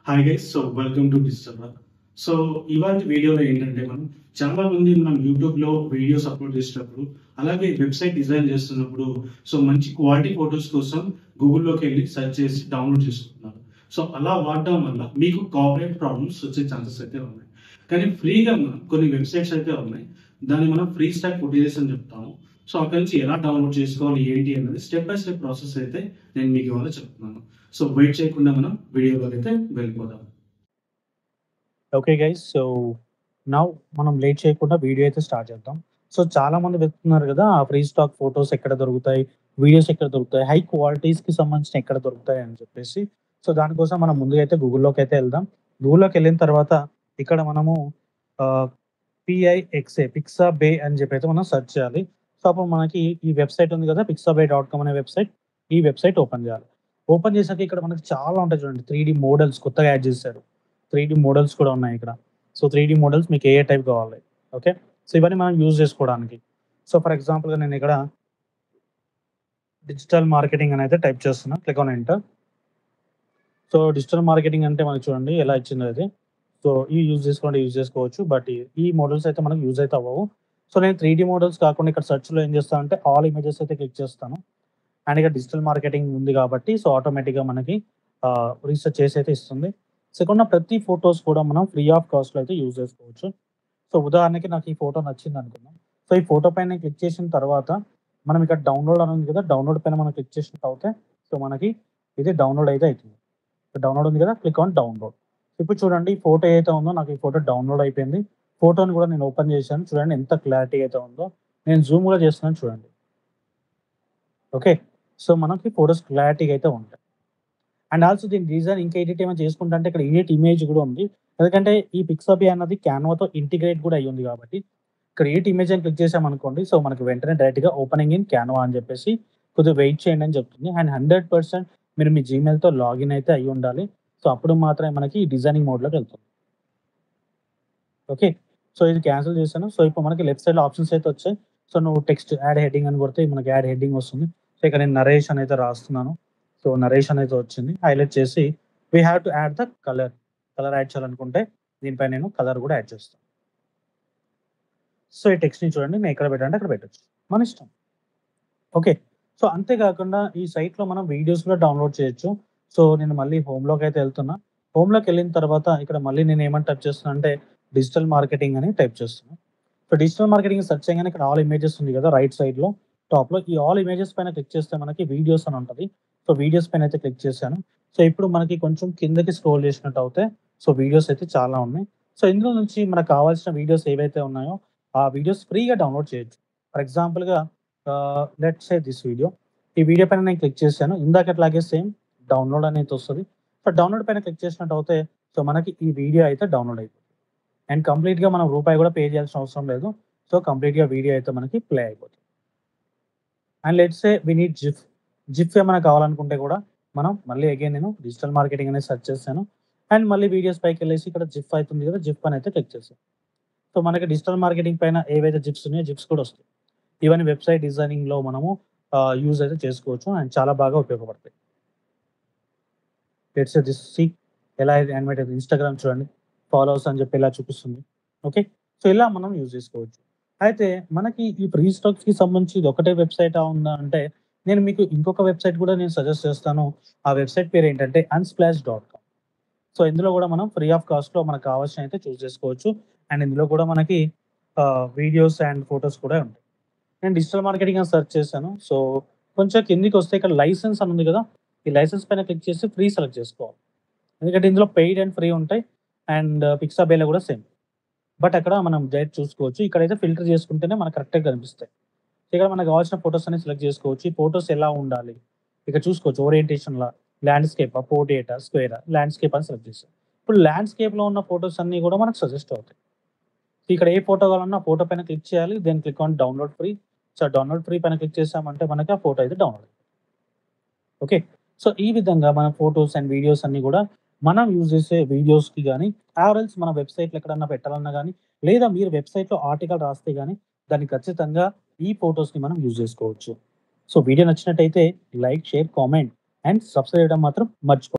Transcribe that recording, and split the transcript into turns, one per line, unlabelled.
Hi guys. Welcome to digital work. So ఇవాళ వీడియోలో ఏంటంటే చాలా మంది మనం యూట్యూబ్లో వీడియోస్ అప్లోడ్ చేసేటప్పుడు అలాగే వెబ్సైట్ డిజైన్ చేస్తున్నప్పుడు మంచి క్వాలిటీ ఫొటోస్ కోసం గూగుల్లోకి వెళ్ళి సెర్చ్ చేసి డౌన్లోడ్ చేసుకుంటున్నారు. అలా వాడడం వల్ల మీకు కాపీరైట్ ప్రాబ్లమ్స్ వచ్చే ఛాన్సెస్ అయితే ఉన్నాయి. కానీ ఫ్రీగా మనం కొన్ని వెబ్సైట్స్ అయితే ఉన్నాయి, దాన్ని మనం ఫ్రీ స్టాక్ ఫుటేజెస్ అని చెప్తాము. అక్కడి నుంచి ఎలా డౌన్లోడ్ చేసుకోవాలి ఏంటి అనేది స్టెప్ బై స్టెప్ ప్రాసెస్ అయితే నేను మీకు ఇవాళ చెప్తున్నాను. వెయిట్ చేయకుండా మనం వీడియోలోకి అయితే వెళ్ళిపోదాం.
ఓకే గైస్, సో నౌ మనం లేట్ చేయకుండా వీడియో అయితే స్టార్ట్ చేద్దాం. చాలా మంది వెతుకుతున్నారు కదా, ఆ ఫ్రీ స్టాక్ ఫొటోస్ ఎక్కడ దొరుకుతాయి, వీడియోస్ ఎక్కడ దొరుకుతాయి, హై క్వాలిటీస్కి సంబంధించిన ఎక్కడ దొరుకుతాయి అని చెప్పేసి. దానికోసం మనం ముందుగా అయితే గూగుల్లోకి అయితే వెళ్దాం. గూగుల్లోకి వెళ్ళిన తర్వాత ఇక్కడ మనము పిక్సాబే అని చెప్పి అయితే మనం సెర్చ్ చేయాలి. అప్పుడు మనకి ఈ వెబ్సైట్ ఉంది కదా, pixabay.com అనే వెబ్సైట్. ఈ వెబ్సైట్ ఓపెన్ చేయాలి. ఓపెన్ చేశాక ఇక్కడ మనకి చాలా ఉంటాయి చూడండి. 3D మోడల్స్ కొత్తగా యాడ్ చేశారు. 3D మోడల్స్ కూడా ఉన్నాయి ఇక్కడ. 3D మోడల్స్ మీకు ఏ టైప్ కావాలి, ఓకే. ఇవన్నీ మనం యూజ్ చేసుకోవడానికి. ఫర్ ఎగ్జాంపుల్గా నేను ఇక్కడ డిజిటల్ మార్కెటింగ్ అని అయితే టైప్ చేస్తున్నా. Click on enter. Digital marketing అంటే మనకి చూడండి ఎలా ఇచ్చిందో అది. ఇవి యూజ్ చేసుకోవచ్చు, బట్ ఈ మోడల్స్ అయితే మనకు యూజ్ అయితే అవ్వవు. నేను 3D మోడల్స్ కాకుండా ఇక్కడ సెర్చ్లో ఏం చేస్తాను అంటే ఆల్ ఇమేజెస్ అయితే క్లిక్ చేస్తాను. అండ్ ఇక్కడ డిజిటల్ మార్కెటింగ్ ఉంది కాబట్టి ఆటోమేటిక్గా మనకి రీసెర్చ్ చేసి అయితే ఇస్తుంది. సెకండ్, ప్రతి ఫొటోస్ కూడా మనం ఫ్రీ ఆఫ్ కాస్ట్లో అయితే యూజ్ చేసుకోవచ్చు. ఉదాహరణకి నాకు ఈ ఫోటో నచ్చింది అనుకుందాం. ఈ ఫోటో పైన క్లిక్ చేసిన తర్వాత మనం ఇక్కడ డౌన్లోడ్ అని ఉంది కదా, డౌన్లోడ్ పైన మనం క్లిక్ చేసినట్టు అవుతే మనకి ఇది డౌన్లోడ్ అయితే అవుతుంది. డౌన్లోడ్ ఉంది కదా, క్లిక్ ఆన్ డౌన్లోడ్. ఇప్పుడు చూడండి ఈ ఫోటో ఏదైతే ఉందో నాకు ఈ ఫోటో డౌన్లోడ్ అయిపోయింది. ఫోటోని కూడా నేను ఓపెన్ చేశాను. చూడండి ఎంత క్లారిటీ అయితే ఉందో. నేను జూమ్ కూడా చేస్తున్నాను చూడండి. ఓకే, మనకి ఫొటోస్ క్లారిటీగా అయితే ఉంటాయి. అండ్ ఆల్సో దీని డిజైన్ ఇంకా ఎడిట్ ఏమైనా చేసుకుంటా అంటే ఇక్కడ ఎడిట్ ఇమేజ్ కూడా ఉంది. ఎందుకంటే ఈ పిక్సాబే అన్నది క్యాన్వాతో ఇంటిగ్రేట్ కూడా అయ్యి ఉంది కాబట్టి ఇక్కడ ఎడిట్ ఇమేజ్ అని క్లిక్ చేసామనుకోండి, మనకి వెంటనే డైరెక్ట్గా ఓపెనింగ్ ఇన్ క్యాన్వా అని చెప్పేసి కొద్దిగా వెయిట్ చేయండి అని చెప్తుంది. అండ్ 100% మీరు మీ జీమెయిల్తో లాగిన్ అయితే అయ్యి ఉండాలి. అప్పుడు మాత్రమే మనకి ఈ డిజైనింగ్ మోడ్లోకి వెళ్తుంది. ఓకే, ఇది క్యాన్సిల్ చేశాను. ఇప్పుడు మనకి లెఫ్ట్ సైడ్లో ఆప్షన్స్ అయితే వచ్చాయి. నువ్వు టెక్స్ట్ యాడ్ హెడ్డింగ్ అని కొడితే మనకి యాడ్ హెడ్డింగ్ వస్తుంది. ఇక్కడ నేను నరేషన్ అయితే రాస్తున్నాను. నరేషన్ అయితే వచ్చింది. హైలైట్ చేసి we have to add the colour add చేయాలనుకుంటే దీనిపై నేను కలర్ కూడా యాడ్ చేస్తాను. ఈ టెక్స్ట్ని చూడండి, నేను ఎక్కడ పెట్టాలంటే అక్కడ పెట్టచ్చు, మన ఇష్టం. ఓకే, అంతేకాకుండా ఈ సైట్లో మనం వీడియోస్ కూడా డౌన్లోడ్ చేయొచ్చు. నేను మళ్ళీ హోమ్లోకి అయితే వెళ్తున్నా. హోమ్లోకి వెళ్ళిన తర్వాత ఇక్కడ మళ్ళీ నేను ఏమని టైప్ చేస్తున్నా అంటే డిజిటల్ మార్కెటింగ్ అని టైప్ చేస్తున్నాను. డిజిటల్ మార్కెటింగ్ సెర్చ్ చేయగానే ఇక్కడ ఆల్ ఇమేజెస్ ఉంది కదా, రైట్ సైడ్లో టాప్లో ఈ ఆల్ ఇమేజెస్ పైన క్లిక్ చేస్తే మనకి వీడియోస్ అని ఉంటుంది. వీడియోస్ పైన అయితే క్లిక్ చేశాను. ఇప్పుడు మనకి కొంచెం కిందకి స్క్రోల్ చేసినట్టు అవుతే వీడియోస్ అయితే చాలా ఉన్నాయి. ఇందులో నుంచి మనకు కావాల్సిన వీడియోస్ ఏవైతే ఉన్నాయో ఆ వీడియోస్ ఫ్రీగా డౌన్లోడ్ చేయొచ్చు. ఫర్ ఎగ్జాంపుల్గా లెట్స్ సే దిస్ వీడియో. ఈ వీడియో పైన నేను క్లిక్ చేశాను. ఇందాకట్లాగే సేమ్ డౌన్లోడ్ అనేది వస్తుంది. డౌన్లోడ్ పైన క్లిక్ చేసినట్టు అవుతే మనకి ఈ వీడియో అయితే డౌన్లోడ్ అయిపోతుంది. అండ్ కంప్లీట్గా మనం రూపాయి కూడా పే చేయాల్సిన అవసరం లేదు. కంప్లీట్గా వీడియో అయితే మనకి ప్లే అయిపోతుంది. And let's say we need GIF ఏమైనా కావాలనుకుంటే కూడా మనం మళ్ళీ అగైన్ నేను డిజిటల్ మార్కెటింగ్ అనేది సెర్చ్ చేశాను. అండ్ మళ్ళీ వీడియోస్ పైకి వెళ్ళేసి ఇక్కడ జిఫ్ అవుతుంది కదా, జిఫ్ అని అయితే క్లిక్ చేశాను. మనకి డిజిటల్ మార్కెటింగ్ పైన ఏవైతే జిప్స్ ఉన్నాయో జిప్స్ కూడా వస్తాయి. ఇవన్నీ వెబ్సైట్ డిజైనింగ్లో మనము యూజ్ అయితే చేసుకోవచ్చు అండ్ చాలా బాగా ఉపయోగపడతాయి. లెట్స్ సే దిస్ సీ ఎలా యానిమేట్ అయితే ఇన్స్టాగ్రామ్ చూడండి, ఫాలోవర్స్ అని చెప్పి ఇలా చూపిస్తుంది. ఓకే, ఇలా మనం యూజ్ చేసుకోవచ్చు. అయితే మనకి ఈ ఫ్రీ స్టాక్స్కి సంబంధించి ఇది ఒకటే వెబ్సైట్ ఉందా అంటే నేను మీకు ఇంకొక వెబ్సైట్ కూడా నేను సజెస్ట్ చేస్తాను. ఆ వెబ్సైట్ పేరు ఏంటంటే unsplash.com. ఇందులో కూడా మనం ఫ్రీ ఆఫ్ కాస్ట్లో మనకు కావాల్సిన అయితే చూస్ చేసుకోవచ్చు. అండ్ ఇందులో కూడా మనకి వీడియోస్ అండ్ ఫొటోస్ కూడా ఉంటాయి. నేను డిజిటల్ మార్కెటింగ్ అని సెర్చ్ చేశాను. కొంచెం కిందికి వస్తే ఇక్కడ లైసెన్స్ అని ఉంది కదా, ఈ లైసెన్స్ పైన క్లిక్ చేసి ఫ్రీ సెలెక్ట్ చేసుకోవాలి. ఎందుకంటే ఇందులో పెయిడ్ అండ్ ఫ్రీ ఉంటాయి. అండ్ పిక్సాబేలో కూడా సేమ్, బట్ అక్కడ మనం డైరెక్ట్ చూసుకోవచ్చు. ఇక్కడైతే ఫిల్టర్ చేసుకుంటేనే మనకు కరెక్ట్గా కనిపిస్తాయి. ఇక్కడ మనకు కావాల్సిన ఫొటోస్ అనేది సెలెక్ట్ చేసుకోవచ్చు. ఈ ఫొటోస్ ఎలా ఉండాలి ఇక్కడ చూసుకోవచ్చు. ఓరియంటేషన్లా ల్యాండ్స్కేప్, పోర్ట్రేటా, స్క్వేరా, ల్యాండ్స్కేప్ అని సెలెక్ట్ చేస్తాం. ఇప్పుడు ల్యాండ్స్కేప్లో ఉన్న ఫొటోస్ అన్నీ కూడా మనకు సజెస్ట్ అవుతాయి. ఇక్కడ ఏ ఫోటో కావాలన్నా ఫోటో పైన క్లిక్ చేయాలి. Then click on download free. Download free పైన క్లిక్ చేసామంటే మనకి ఆ ఫోటో అయితే డౌన్లోడ్ అవుతుంది. ఓకే, ఈ విధంగా మన ఫొటోస్ అండ్ వీడియోస్ అన్నీ కూడా మనం యూజ్ చేసే వీడియోస్కి కానీ ఆర్ఎల్స్ మన వెబ్సైట్లో ఎక్కడన్నా పెట్టాలన్నా కానీ లేదా మీరు వెబ్సైట్లో ఆర్టికల్ రాస్తే కానీ దాన్ని ఖచ్చితంగా ఈ ఫొటోస్ని మనం యూజ్ చేసుకోవచ్చు. వీడియో నచ్చినట్టయితే like, share, comment and subscribe చేయడం మాత్రం మర్చిపోకండి.